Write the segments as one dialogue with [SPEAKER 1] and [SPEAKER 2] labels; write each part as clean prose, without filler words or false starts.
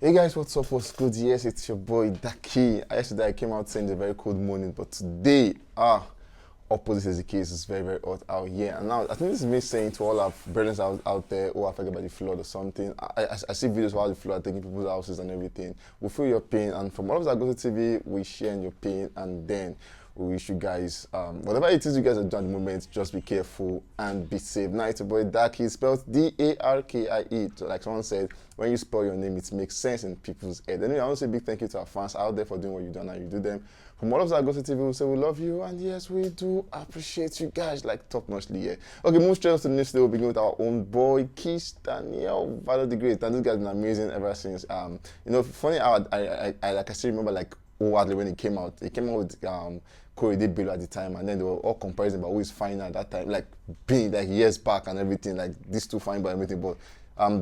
[SPEAKER 1] Hey guys, what's up? What's good? Yes, it's your boy Daki. Yesterday I came out saying it's a very cold morning, but today, opposite is the case. It's very, very hot out here. And now I think this is me saying to all our brothers out there who are affected by the flood or something. I see videos of how the flood are taking people's houses and everything. We feel your pain, and from all of us that go to TV, we share in your pain, and then we wish you guys, whatever it is you guys are doing at the moment, just be careful and be safe. Now, it's your boy Darkie, spelled D-A-R-K-I-E. So like someone said, when you spell your name, it makes sense in people's head. Anyway, I want to say a big thank you to our fans out there for doing what you've done and you do them. From all of us that go to TV, we say we love you, and yes, we do appreciate you guys, like top-notchly, yeah. Okay, move straight to the news today. We'll begin with our own boy, Kizz, Daniel, Valor the Great. And this guy's been amazing ever since. Funny how I still remember, like, when it came out. It came out with Davido at the time, and then they were all comparing about who is fine at that time, like being like years back and everything, like these two fine by everything. But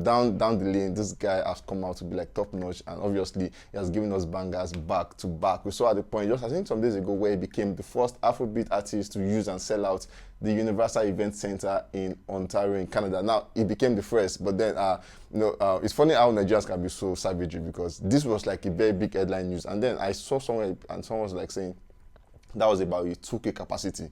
[SPEAKER 1] down the lane, this guy has come out to be like top notch, and obviously he has given us bangers back to back. We saw at the point just I think some days ago where he became the first Afrobeat artist to use and sell out the Universal Event Center in Ontario in Canada. Now he became the first, but then it's funny how Nigerians can be so savage, because this was like a very big headline news, and then I saw somewhere and someone was like saying that was about a 2K capacity.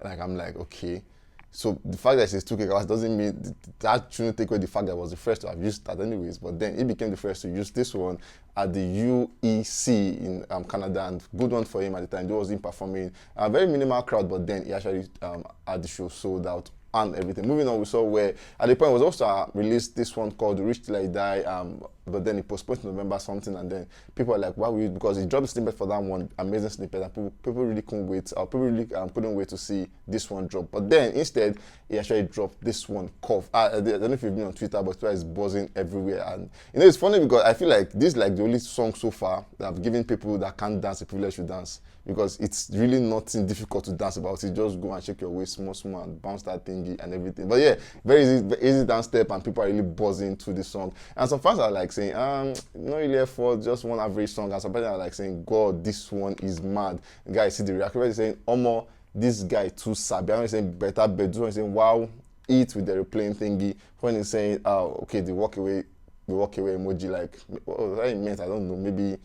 [SPEAKER 1] Like, I'm like, okay. So the fact that it's 2K capacity doesn't mean that shouldn't take away the fact that I was the first to have used that anyways. But then he became the first to use this one at the UEC in Canada, and good one for him at the time. He was in performing a very minimal crowd, but then he actually had the show sold out and everything. Moving on, we saw where at the point it was also released this one called Rich Till I Die, but then it postponed to November something, and then people are like, why would you? Because he dropped a snippet for that one, amazing snippet, and people really couldn't wait, or people really couldn't wait to see this one drop. But then instead, he actually dropped this one, Cough. I don't know if you've been on Twitter, but Twitter is buzzing everywhere, and it's funny because I feel like this is like the only song so far that I've given people that can't dance a privilege to dance, because it's really nothing difficult to dance about. You just go and shake your waist small and bounce that thingy and everything. But yeah, very easy dance step, and people are really buzzing to the song. And some fans are like saying, not really effort, just one average song. And some people are like saying, God, this one is mad. The guy see the reaction, everybody's saying, Omo, this guy too sabi. I'm saying better, but this one is saying, wow, eat with the replaying thingy. When he's saying, okay, the walk away emoji, like, what that meant, I don't know, maybe.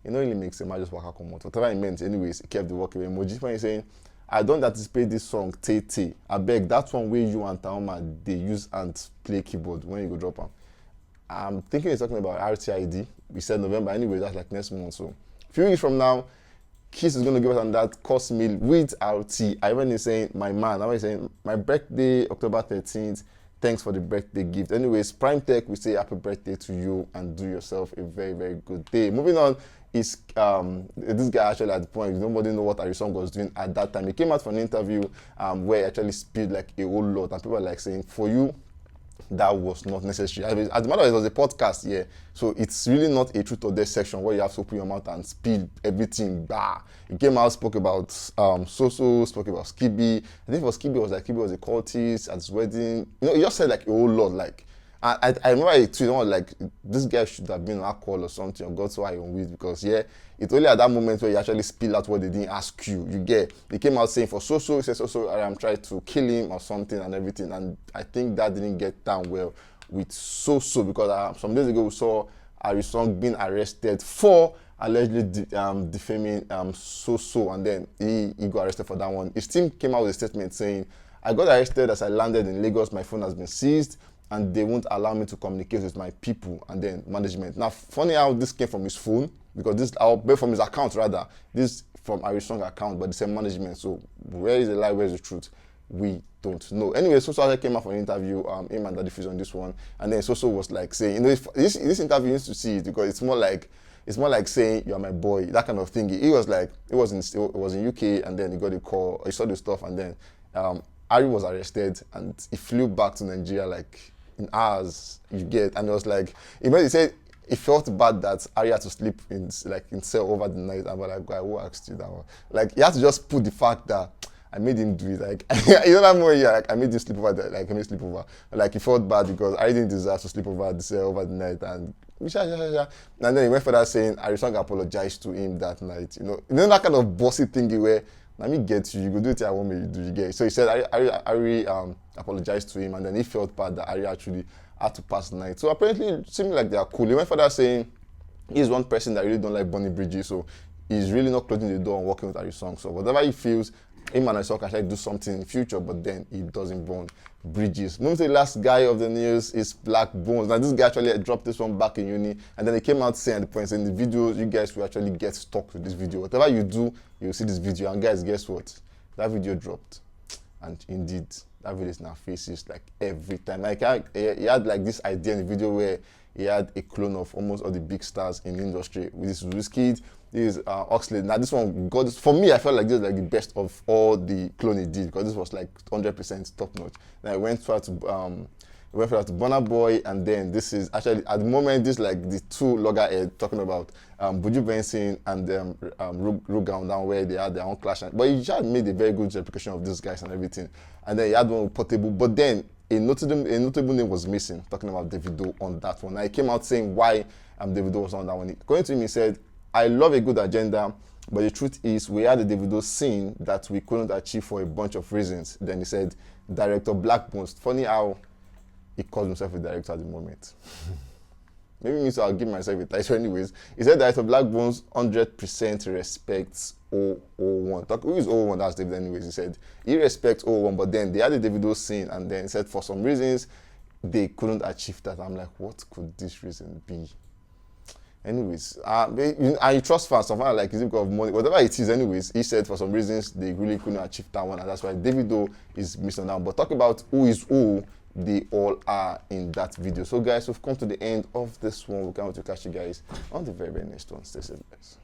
[SPEAKER 1] It don't really make sense. I just walk out, come out. Whatever it meant, anyways, it kept the walk away emoji. When he's saying, I don't anticipate this song, Tay. I beg, that one where you and Taoma, they use and play keyboard when you go drop them. I'm thinking he's talking about RTID. We said November anyway, that's like next month. So a few weeks from now, Kizz is going to give us on that course meal with RT. I went in saying, my man, I was saying, my birthday, October 13th. Thanks for the birthday gift. Anyways, Prime Tech, we say happy birthday to you and do yourself a very, very good day. Moving on, is this guy actually at the point, nobody know what Arisong was doing at that time. He came out for an interview where he actually spilled like a whole lot, and people are like saying, for you, that was not necessary. As a matter of fact, it was a podcast, yeah. So it's really not a truth or dare section where you have to open your mouth and spill everything. Bah. He came out, spoke about Soso, spoke about Skibby. I think for Skibby was a cultist at his wedding. He just said like a whole lot. Like, I remember a tweet, like, this guy should have been on alcohol or something, or got so high on weed, because yeah, it's only at that moment where you actually spill out what they didn't ask you. You get, he came out saying for Soso, he said Soso, I am trying to kill him or something and everything, and I think that didn't get down well with Soso, because some days ago we saw Arisong being arrested for allegedly defaming Soso, and then he got arrested for that one. His team came out with a statement saying, I got arrested as I landed in Lagos, my phone has been seized, and they won't allow me to communicate with my people and then management. Now, funny how this came from his phone, because from his account rather. This from Arisong's account, but the same management. So where is the lie, where is the truth? We don't know. Anyway, Soso came out for an interview, him and Daddy Fizz on this one, and then Soso was like saying, this interview, you need to see it, because it's more like saying you're my boy, that kind of thing. He was like, it was in UK, and then he got a call, he saw the stuff, and then Ari was arrested, and he flew back to Nigeria like in hours, you get, and it was like, he said he felt bad that Ari had to sleep in cell over the night. I'm like, guy, who asked you that one? Like, you have to just put the fact that I made him do it. Like, you know that more, yeah, like, I made him sleep over there, like, I made him sleep over. Like, he felt bad because I didn't deserve to sleep over the cell over the night, and then he went further saying Arisong apologized to him that night. You know that kind of bossy thingy where, let me get you go do it I want me to do, you get. So he said Ari apologized to him, and then he felt bad that Ari actually had to pass the night. So apparently, it seemed like they are cool. He went further saying he's one person that really don't like burning bridges, so he's really not closing the door and working with Harry's song. So whatever he feels, him and Harry can actually do something in the future, but then he doesn't burn bridges. Moving to the last guy of the news is Blaqbonez. Now this guy actually dropped this one back in uni, and then he came out saying at the point in the video, you guys will actually get stuck with this video. Whatever you do, you'll see this video. And guys, guess what? That video dropped, and indeed, that video is now faces like every time. Like he had like this idea in the video where he had a clone of almost all the big stars in the industry. With this Wizkid, this is Oxlade. Now this one, God, for me, I felt like this was like the best of all the clone he did, because this was like 100% top notch. Then I went for to Burna Boy, and then this is actually at the moment this like the two loggerhead talking about Buju Benson and Rugal down where they had their own clash. But he just made a very good replication of these guys and everything. And then he had one with Portable, but then a notable name was missing, talking about Davido on that one. Now he came out saying why Davido was on that one. According to him, he said, I love a good agenda, but the truth is we had a Davido scene that we couldn't achieve for a bunch of reasons. Then he said, director Blaqbonez. Funny how he calls himself a director at the moment. Maybe me, so I'll give myself a title anyways. He said director Blaqbonez 100% respects 001. Who is 001? That's David anyways. He said he respects 001, but then they had a Davido scene, and then he said for some reasons they couldn't achieve that. I'm like, what could this reason be? Anyways, I trust fans, some fans like, is it because of money? Whatever it is, anyways, he said for some reasons they really couldn't achieve that one, and that's why Davido is missing out. But talk about who is who, they all are in that video. So guys, we've come to the end of this one. We can't wait to catch you guys on the very, very next one. Stay safe, guys.